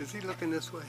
Is he looking this way?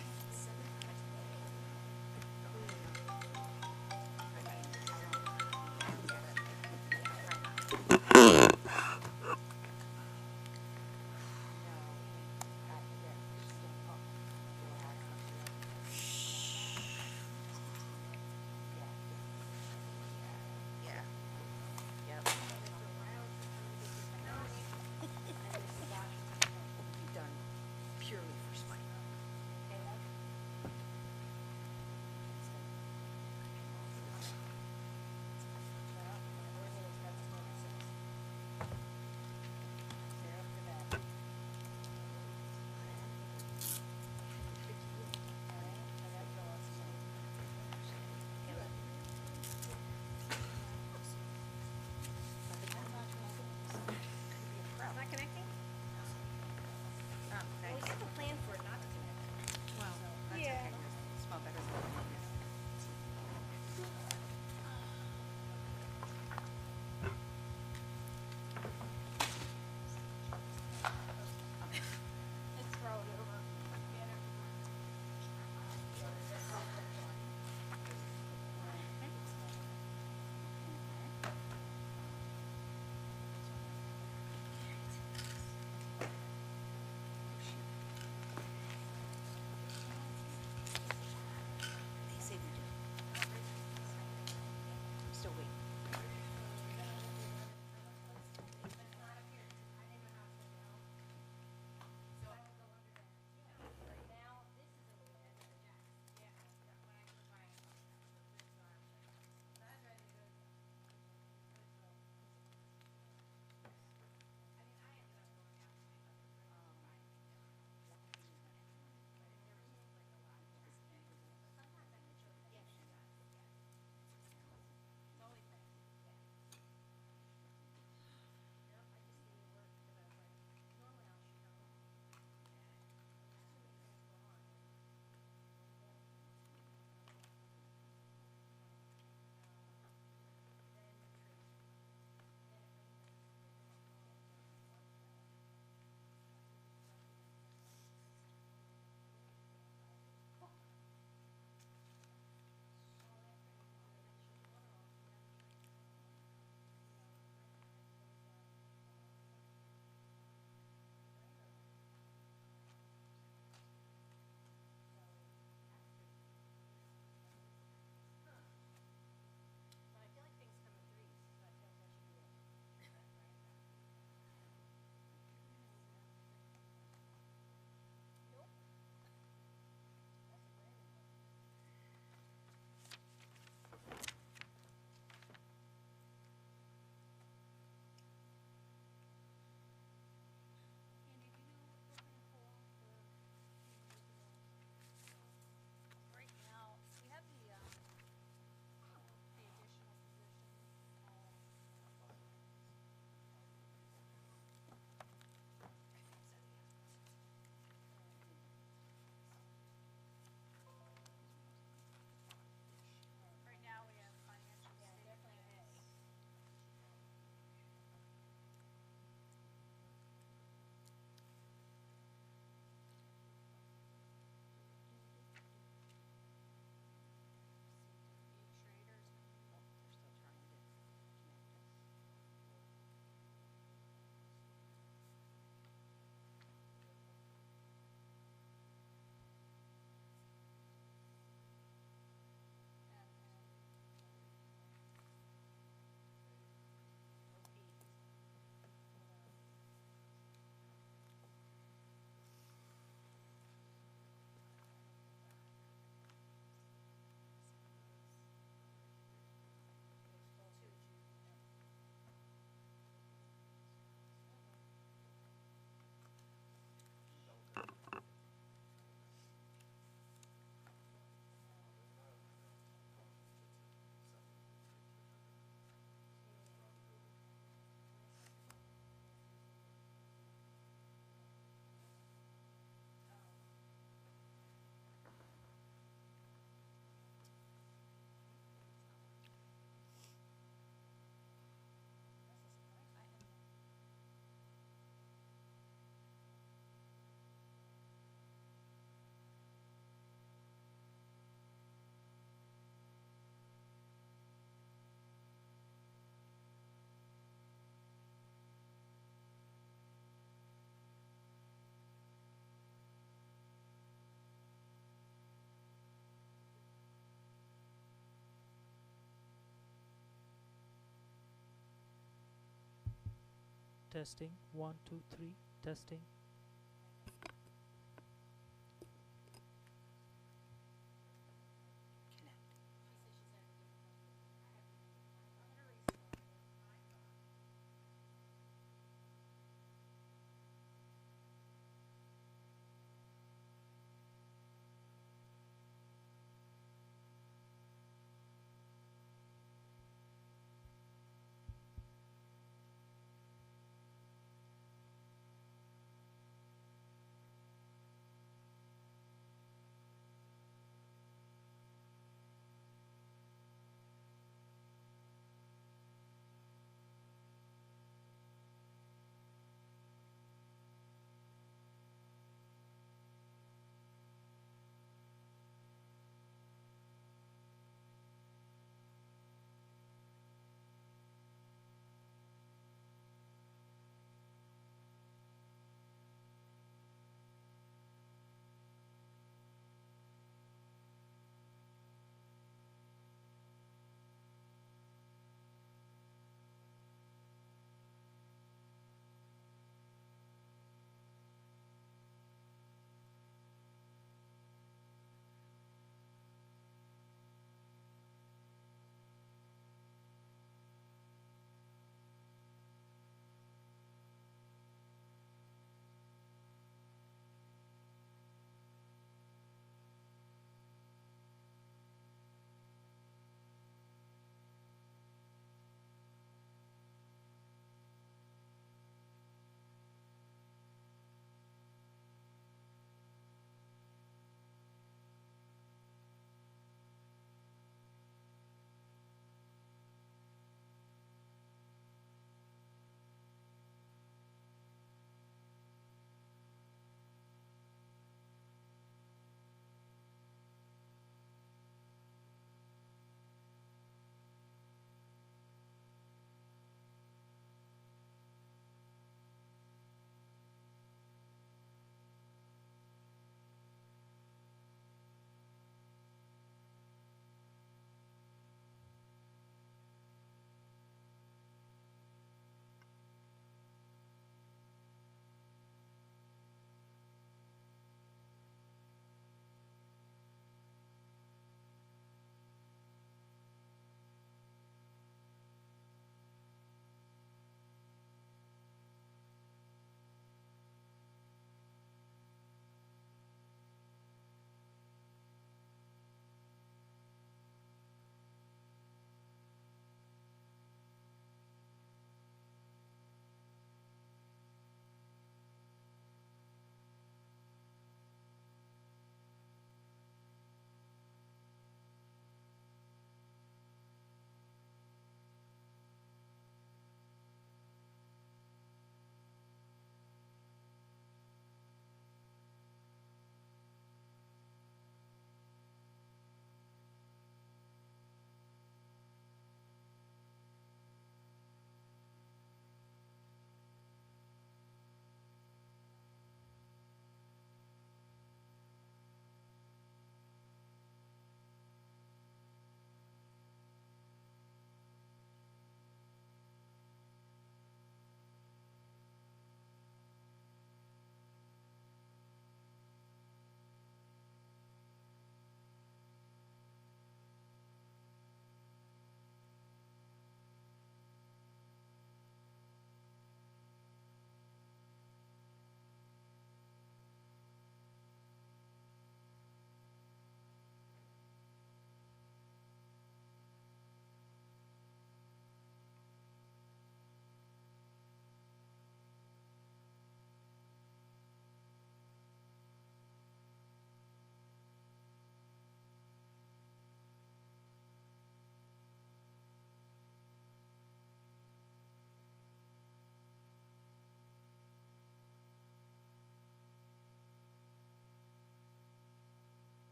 Testing 1 2 3. Testing.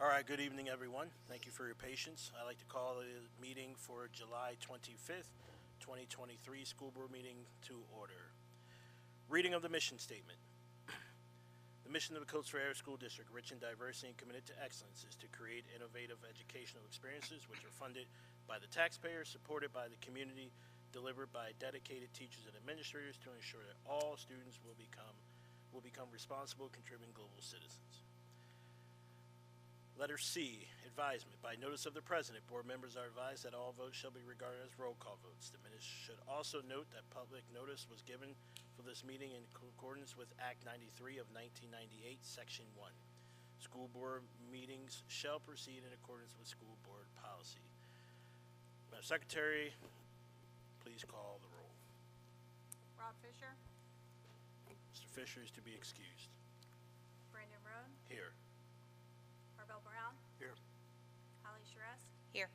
All right, good evening, everyone. Thank you for your patience. I'd like to call the meeting for July 25th, 2023 school board meeting to order. Reading of the mission statement. The mission of the Coatesville Area School District, rich in diversity and committed to excellence, is to create innovative educational experiences which are funded by the taxpayers, supported by the community, delivered by dedicated teachers and administrators to ensure that all students will become responsible, contributing global citizens. Letter C, advisement. By notice of the President, board members are advised that all votes shall be regarded as roll call votes. The minutes should also note that public notice was given for this meeting in accordance with Act 93 of 1998, Section 1. School board meetings shall proceed in accordance with school board policy. Madam Secretary, please call the roll. Rob Fisher. Mr. Fisher is to be excused. Brandon Roan. Here. Arbel Brown. Here. Holly Sherest. Here.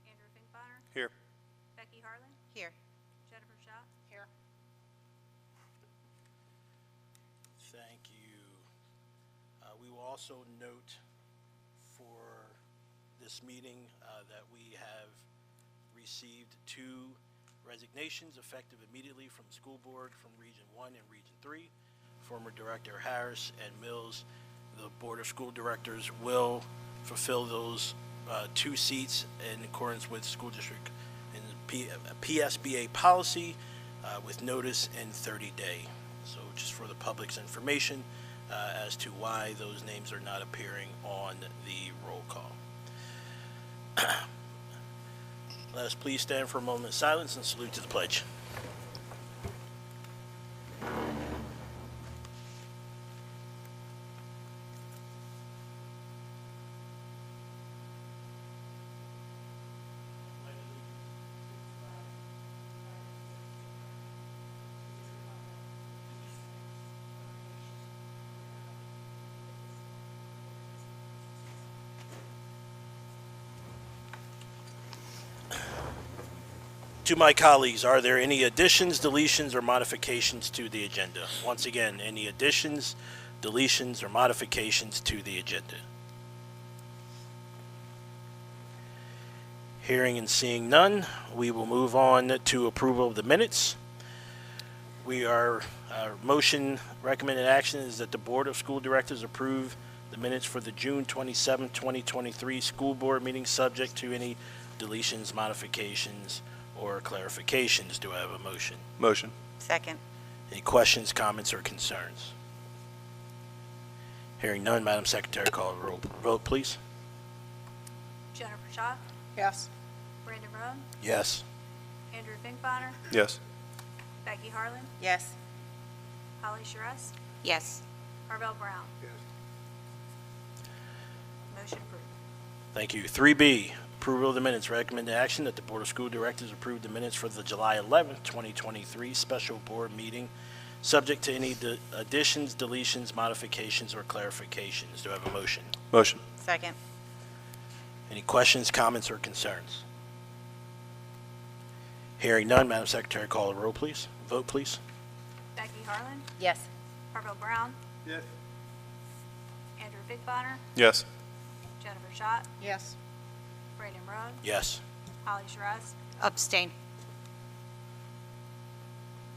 Andrew Finkbeiner. Here. Becky Harlan. Here. Jennifer Shaw. Here. Thank you. We will also note for this meeting that we have received 2 resignations effective immediately from the school board from Region 1 and Region 3. Former Director Harris and Mills, the Board of School Directors will fulfill those 2 seats in accordance with school district and PSBA policy with notice in 30-day. So just for the public's information as to why those names are not appearing on the roll call. Let us please stand for a moment of silence and salute to the pledge. To my colleagues, are there any additions, deletions, or modifications to the agenda? Once again, any additions, deletions, or modifications to the agenda? Hearing and seeing none, we will move on to approval of the minutes. Our motion recommended action is that the Board of School Directors approve the minutes for the June 27, 2023 school board meeting subject to any deletions, modifications, or clarifications. Do I have a motion? Motion. Second. Any questions, comments, or concerns? Hearing none, Madam Secretary, call the roll. Vote, please. Jennifer Shaw. Yes. Brandon Roan. Yes. Andrew Finkbeiner. Yes. Becky Harlan. Yes. Holly Sherest. Yes. Arbel Brown. Motion approved. Thank you. 3B, approval of the minutes. Recommended action that the Board of School Directors approve the minutes for the July 11th, 2023 special board meeting, subject to any additions, deletions, modifications, or clarifications. Do I have a motion? Motion. Second. Any questions, comments, or concerns? Hearing none, Madam Secretary, call the roll, please. Vote, please. Becky Harlan. Yes. Arbel Brown. Yes. Andrew Finkbeiner. Yes. Jennifer Shaw. Yes. Brandon Roan. Yes. Holly Sherest. Abstain.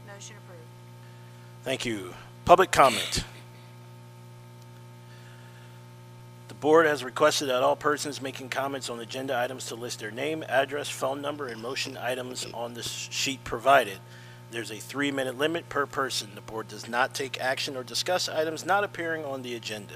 Motion approved. Thank you. Public comment. The board has requested that all persons making comments on agenda items to list their name, address, phone number, and motion items on the sheet provided. There's a 3-minute limit per person. The board does not take action or discuss items not appearing on the agenda.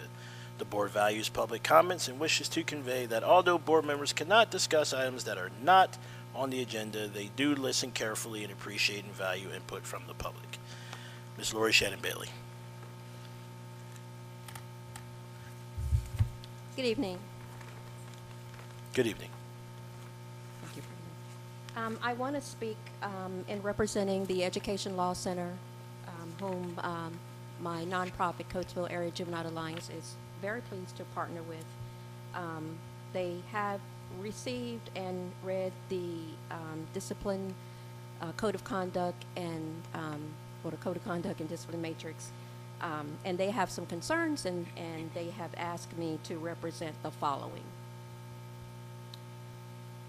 The board values public comments and wishes to convey that although board members cannot discuss items that are not on the agenda, they do listen carefully and appreciate and value input from the public. Ms. Lori Shannon Bailey. Good evening. Good evening. Thank you, Brandon. I want to speak in representing the Education Law Center, whom my nonprofit Coatesville Area Juvenile Alliance is very pleased to partner with. They have received and read the discipline code of conduct and the code of conduct and discipline matrix And they have some concerns, and they have asked me to represent the following.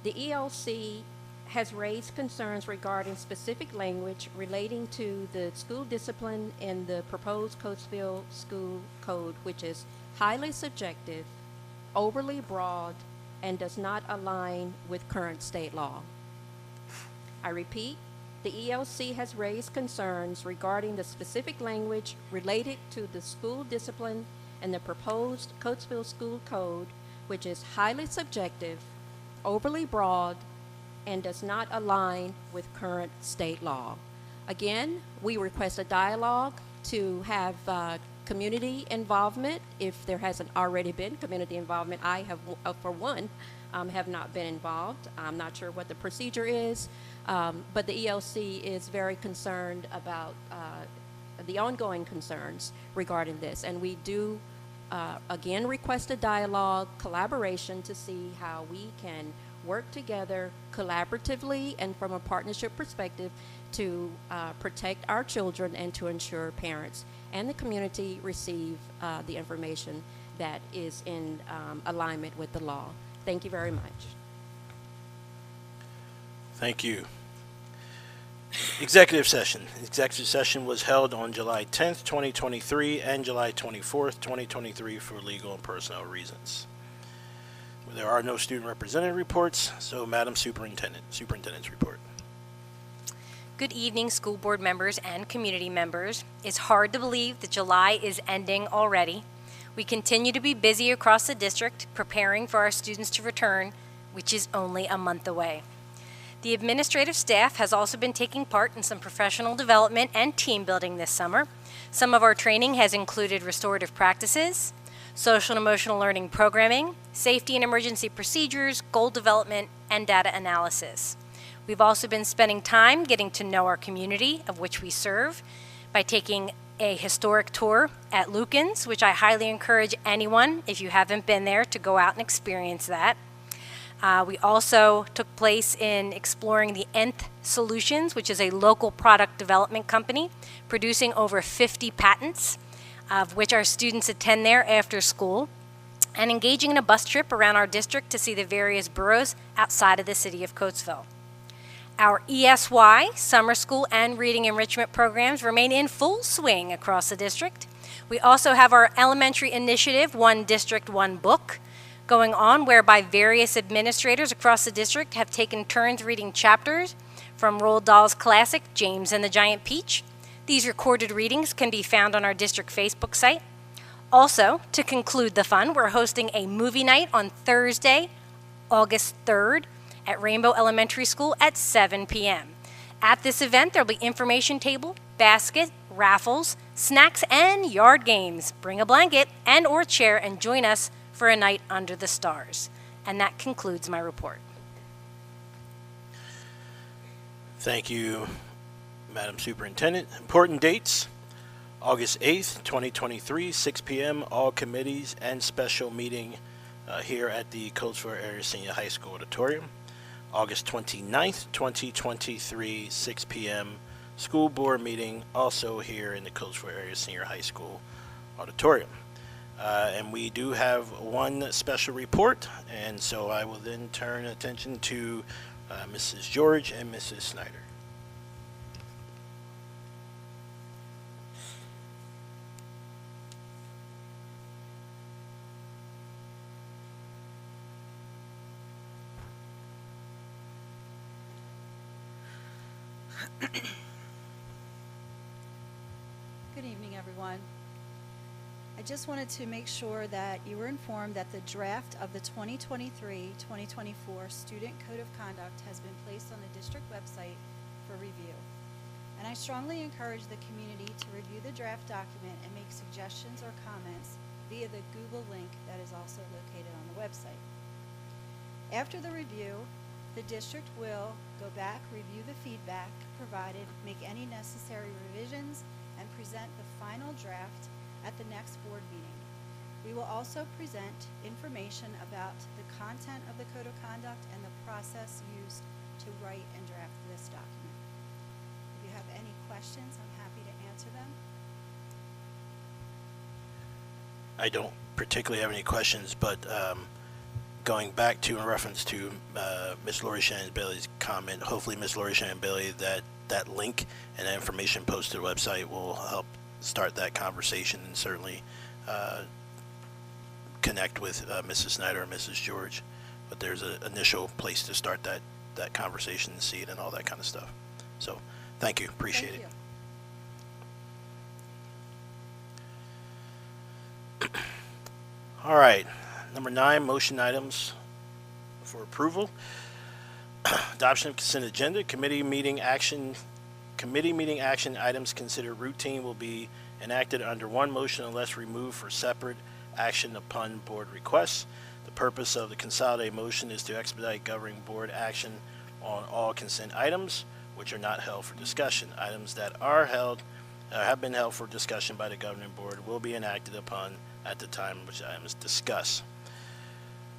The ELC has raised concerns regarding specific language relating to the school discipline in the proposed Coatesville School Code, which is highly subjective, overly broad, and does not align with current state law. I repeat, the ELC has raised concerns regarding the specific language related to the school discipline in the proposed Coatesville School Code, which is highly subjective, overly broad, and does not align with current state law. Again, we request a dialogue to have community involvement if there hasn't already been community involvement. I have, for one, have not been involved. I'm not sure what the procedure is, but the ELC is very concerned about the ongoing concerns regarding this. And we do, again, request a dialogue, collaboration to see how we can work together collaboratively and from a partnership perspective to protect our children and to ensure parents and the community receive the information that is in alignment with the law. Thank you very much. Thank you. Executive session. Executive session was held on July 10th, 2023 and July 24th, 2023 for legal and personnel reasons. There are no student representative reports, so Madam Superintendent, Superintendent's report. Good evening, school board members and community members. It's hard to believe that July is ending already. We continue to be busy across the district preparing for our students to return, which is only a month away. The administrative staff has also been taking part in some professional development and team building this summer. Some of our training has included restorative practices, social and emotional learning programming, safety and emergency procedures, goal development, and data analysis. We've also been spending time getting to know our community of which we serve by taking a historic tour at Lukens, which I highly encourage anyone, if you haven't been there, to go out and experience that. We also took place in exploring the Nth Solutions, which is a local product development company producing over 50 patents, of which our students attend there after school, and engaging in a bus trip around our district to see the various boroughs outside of the city of Coatesville. Our ESY, summer school, and reading enrichment programs remain in full swing across the district. We also have our elementary initiative, One District, One Book, going on, whereby various administrators across the district have taken turns reading chapters from Roald Dahl's classic, James and the Giant Peach. These recorded readings can be found on our district Facebook site. Also, to conclude the fun, we're hosting a movie night on Thursday, August 3rd at Rainbow Elementary School at 7 p.m. At this event, there'll be information table, basket, raffles, snacks, and yard games. Bring a blanket and or chair and join us for a night under the stars. And that concludes my report. Thank you, Madam Superintendent. Important dates: August 8th, 2023, 6 p.m., all committees and special meeting here at the Coatesville Area Senior High School Auditorium. August 29th, 2023, 6 p.m., school board meeting, also here in the Coatesville Area Senior High School Auditorium. And we do have one special report, and so I will then turn attention to Mrs. George and Mrs. Snyder. Good evening, everyone. I just wanted to make sure that you were informed that the draft of the 2023-2024 Student Code of Conduct has been placed on the district website for review. And I strongly encourage the community to review the draft document and make suggestions or comments via the Google link that is also located on the website. After the review, the district will go back, review the feedback provided, make any necessary revisions, and present the final draft at the next board meeting. We will also present information about the content of the Code of Conduct and the process used to write and draft this document. If you have any questions, I'm happy to answer them. I don't particularly have any questions, but going back to in reference to Ms. Lori Shannon Bailey's comment, hopefully Ms. Lori Shannon Bailey, that link and that information posted to the website will help start that conversation and certainly connect with Mrs. Snyder and Mrs. George. But there's an initial place to start that conversation and see it and all that kind of stuff. So thank you, appreciate Thank it. All right, number 9, motion items for approval. Adoption of consent agenda, committee meeting action items considered routine will be enacted under one motion unless removed for separate action upon board requests. The purpose of the consolidated motion is to expedite governing board action on all consent items which are not held for discussion. Items that are held have been held for discussion by the governing board will be enacted upon at the time which items discuss.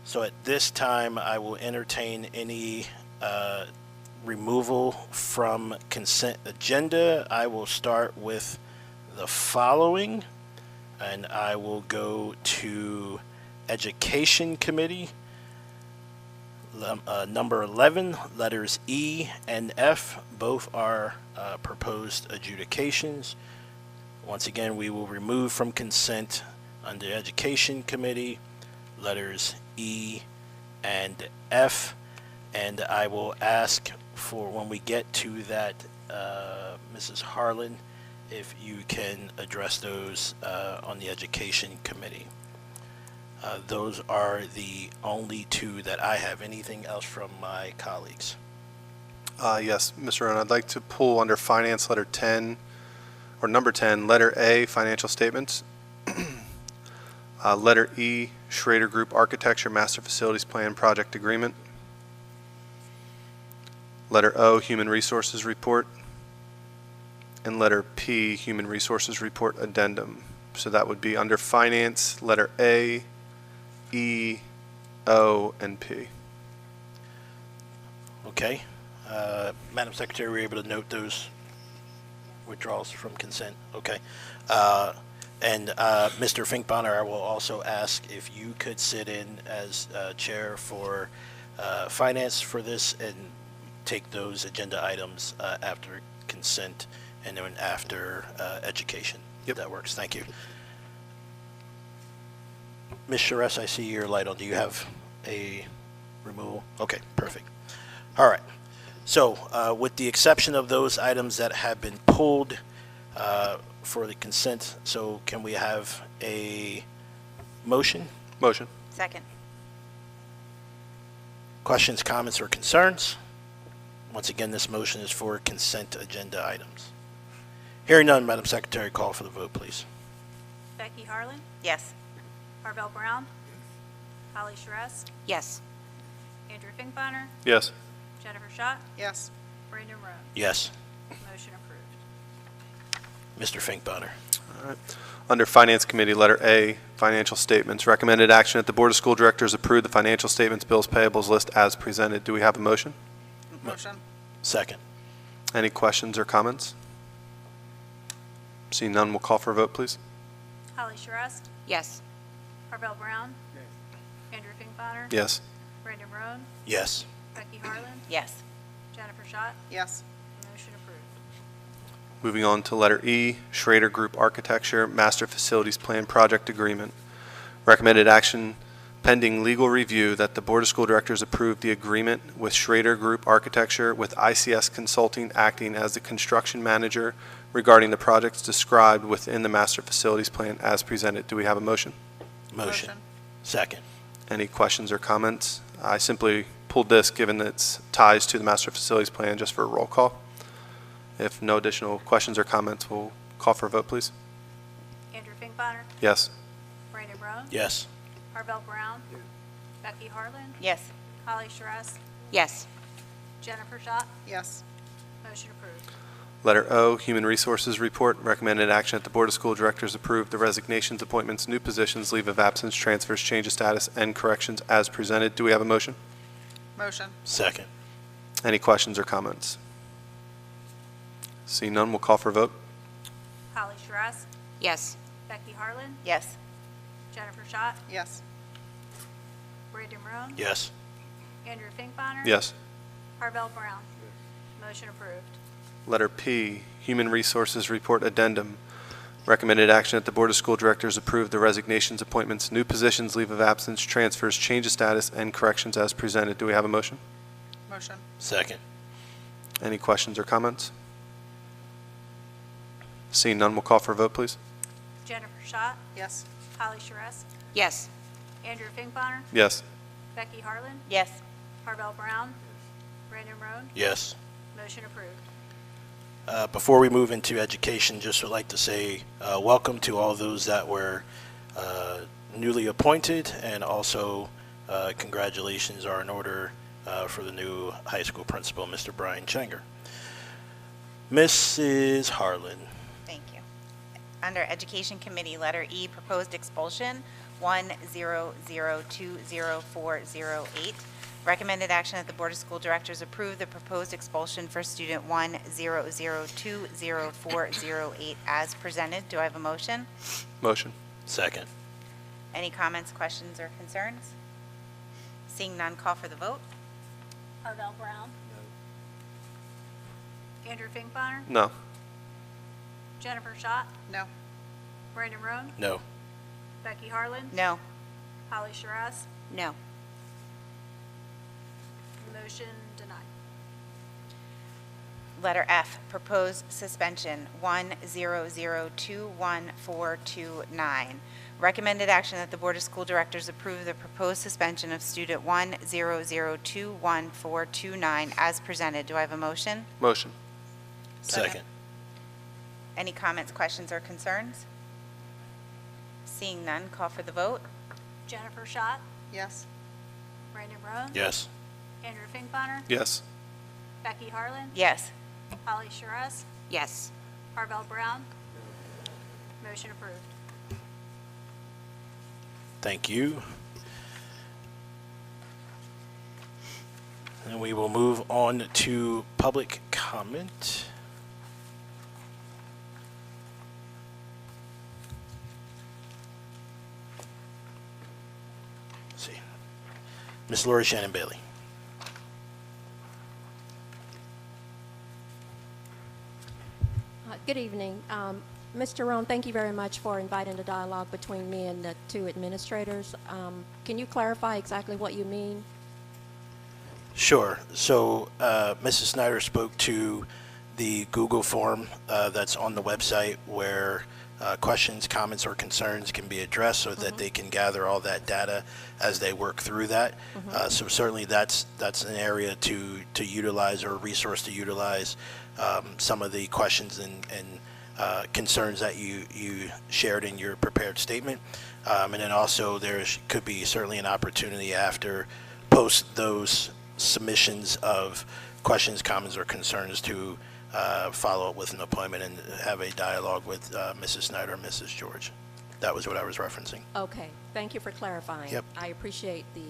So at this time, I will entertain any removal from consent agenda. I will start with the following, and I will go to Education Committee. Number 11, letters E and F, both are proposed adjudications. Once again, we will remove from consent under Education Committee letters E and F, and I will ask for when we get to that, Mrs. Harlan, if you can address those on the Education Committee. Those are the only 2 that I have. Anything else from my colleagues? Yes, Mr. Rowan, I'd like to pull under Finance letter 10, or number 10, letter A, financial statements. Letter E, Schrader Group Architecture Master Facilities Plan Project Agreement. Letter O, Human Resources Report. And letter P, Human Resources Report Addendum. So that would be under Finance, letter A, E, O, and P. Okay. Madam Secretary, were you able to note those withdrawals from consent? Okay. And Mr. Finkbonner, I will also ask if you could sit in as chair for finance for this and take those agenda items after consent and then after education. Yep. That works. Thank you. Ms. Charest, I see your light on. Do you have a removal? Okay, perfect. All right. So with the exception of those items that have been pulled for the consent, so can we have a motion? Motion. Second. Questions, comments, or concerns? Once again, this motion is for consent agenda items. Hearing none, Madam Secretary, call for the vote, please. Becky Harlan. Yes. Marvell Brown. Holly Charest. Yes. Andrew Finkbeiner. Yes. Jennifer Schott. Yes. Brandon Rowe. Yes. Motion approved. Mr. Finkbeiner. All right. Under Finance Committee, letter A, financial statements. Recommended action that the Board of School Directors approve the financial statements, bills, payables list as presented. Do we have a motion? Motion. Second. Any questions or comments? Seeing none, we'll call for a vote, please. Holly Charest. Yes. Marvell Brown. Andrew Finkbeiner. Yes. Brandon Rowe. Yes. Becky Harlan. Yes. Jennifer Schott. Yes. Motion approved. Moving on to letter E, Schrader Group Architecture Master Facilities Plan Project Agreement. Recommended action pending legal review that the Board of School Directors approve the agreement with Schrader Group Architecture with ICS Consulting acting as the construction manager regarding the projects described within the Master Facilities Plan as presented. Do we have a motion? Motion. Second. Any questions or comments? I simply pulled this given its ties to the Master Facilities Plan just for a roll call. If no additional questions or comments, we'll call for a vote, please. Andrew Finkbeiner. Yes. Brandon Rowe. Yes. Marvell Brown. Becky Harlan. Yes. Holly Charest. Yes. Jennifer Schott. Yes. Motion approved. Letter O, Human Resources Report. Recommended action that the Board of School Directors approve the resignations, appointments, new positions, leave of absence, transfers, change of status, and corrections as presented. Do we have a motion? Motion. Second. Any questions or comments? Seeing none, we'll call for a vote. Holly Charest. Yes. Becky Harlan. Yes. Jennifer Schott, Yes. Brandon Roan, Yes. Andrew Finkbeiner. Yes. Arbel Brown. Motion approved. Letter P, Human Resources Report Addendum. Recommended action that the Board of School Directors approve the resignations, appointments, new positions, leave of absence, transfers, change of status, and corrections as presented. Do we have a motion? Motion. Second. Any questions or comments? Seeing none, we'll call for a vote, please. Jennifer Schott, Yes. Holly Sherriss, Yes. Andrew Finkbeiner, Yes. Becky Harlan, Yes. Arbel Brown, Brandon Roan. Yes. Motion approved. Before we move into education, just would like to say welcome to all those that were newly appointed, and also congratulations are in order for the new high school principal, Mr. Brian Chenger. Mrs. Harlan. Thank you. Under Education Committee, letter E, proposed expulsion, 100204008. Recommended action that the Board of School Directors approve the proposed expulsion for student 100204008 as presented. Do I have a motion? Motion. Second. Any comments, questions, or concerns? Seeing none, call for the vote. Arbel Brown. Andrew Finkbeiner, No. Jennifer Schott, No. Brandon Roan, No. Becky Harlan, No. Holly Sherriss. No. Motion denied. Letter F, proposed suspension, 100214429. Recommended action that the Board of School Directors approve the proposed suspension of student 100214429 as presented. Do I have a motion? Motion. Second. Any comments, questions, or concerns? Seeing none, call for the vote. Jennifer Schott, Yes. Brandon Roan, Yes. Andrew Finkbeiner, Yes. Becky Harlan, Yes. Holly Sherriss, Yes. Arbel Brown. Motion approved. Thank you. And we will move on to public comment. Let's see. Ms. Lori Shannon Bailey. Good evening. Mr. Roan, thank you very much for inviting the dialogue between me and the two administrators. Can you clarify exactly what you mean? Sure. So Mrs. Snyder spoke to the Google form that's on the website where questions, comments, or concerns can be addressed so that they can gather all that data as they work through that. So certainly that's an area to utilize, or a resource to utilize some of the questions and concerns that you shared in your prepared statement. And then also there could be certainly an opportunity after post those submissions of questions, comments, or concerns to follow up with an appointment and have a dialogue with Mrs. Snyder and Mrs. George. That was what I was referencing. Okay, thank you for clarifying. Yep. I appreciate the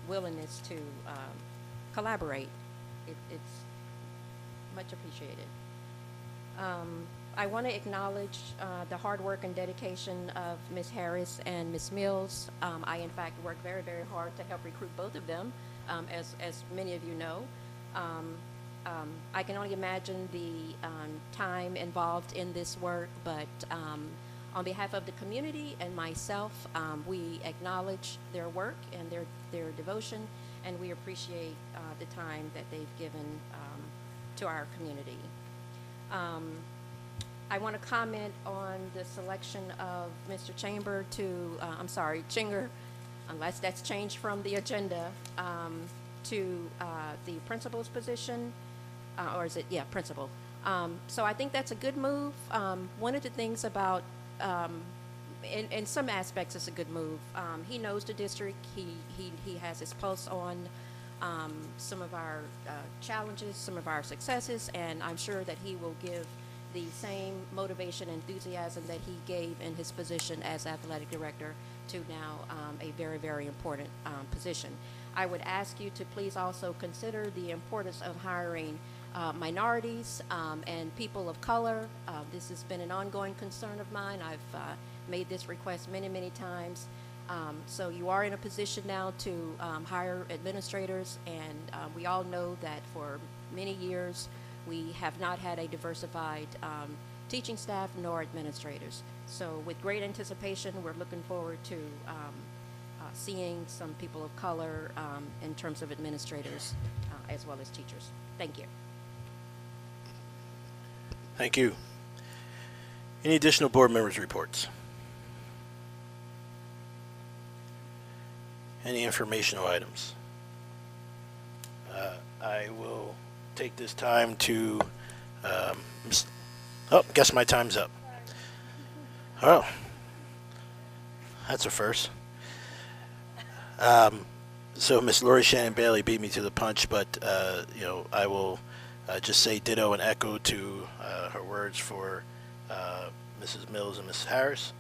willingness to collaborate. It's much appreciated. I want to acknowledge the hard work and dedication of Ms. Harris and Ms. Mills. I, in fact, worked very, very hard to help recruit both of them, as many of you know. I can only imagine the time involved in this work, but on behalf of the community and myself, we acknowledge their work and their devotion, and we appreciate the time that they've given to our community. I want to comment on the selection of Mr. Chinger, unless that's changed from the agenda, to the principal's position, or is it, yeah, principal. So I think that's a good move. One of the things about, in some aspects it's a good move. He knows the district, he has his pulse on some of our challenges, some of our successes, and I'm sure that he will give the same motivation and enthusiasm that he gave in his position as athletic director to now a very, very important position. I would ask you to please also consider the importance of hiring minorities and people of color. This has been an ongoing concern of mine. I've made this request many, many times. So you are in a position now to hire administrators, and we all know that for many years we have not had a diversified teaching staff nor administrators. So with great anticipation, we're looking forward to seeing some people of color in terms of administrators as well as teachers. Thank you. Thank you. Any additional board members' reports? Any informational items? I will take this time to, guess my time's up. Oh, that's a first. So Miss Lori Shannon Bailey beat me to the punch, but, I will just say ditto and echo to her words for Mrs. Mills and Mrs. Harris.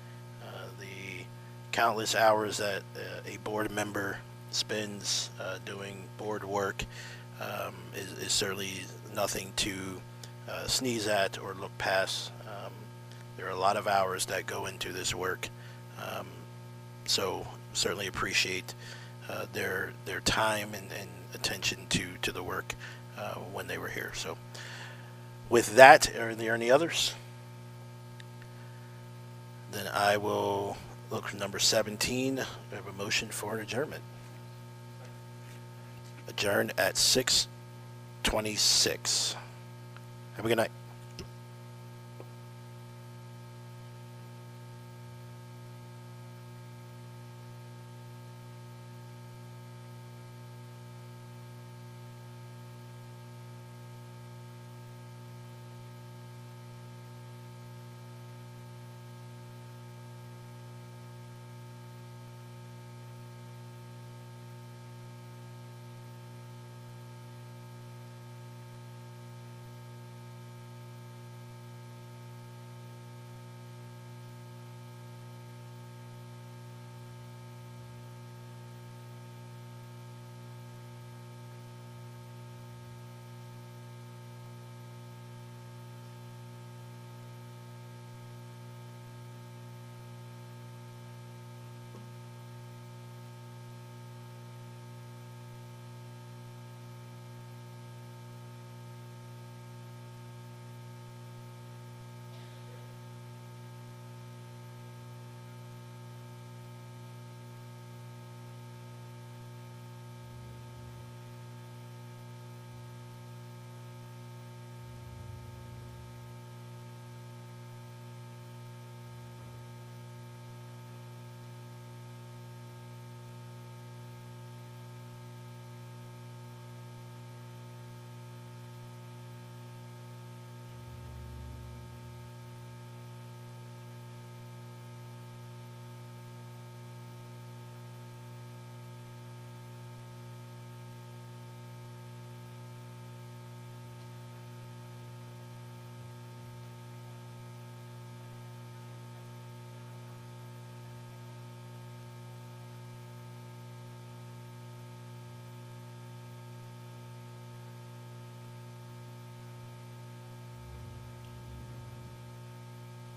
The countless hours that a board member spends doing board work is certainly nothing to sneeze at or look past. There are a lot of hours that go into this work, so certainly appreciate their time and attention to the work when they were here. So with that, are there any others? Then I will look for number 17. We have a motion for an adjournment. Adjourned at 6:26. Have a good night.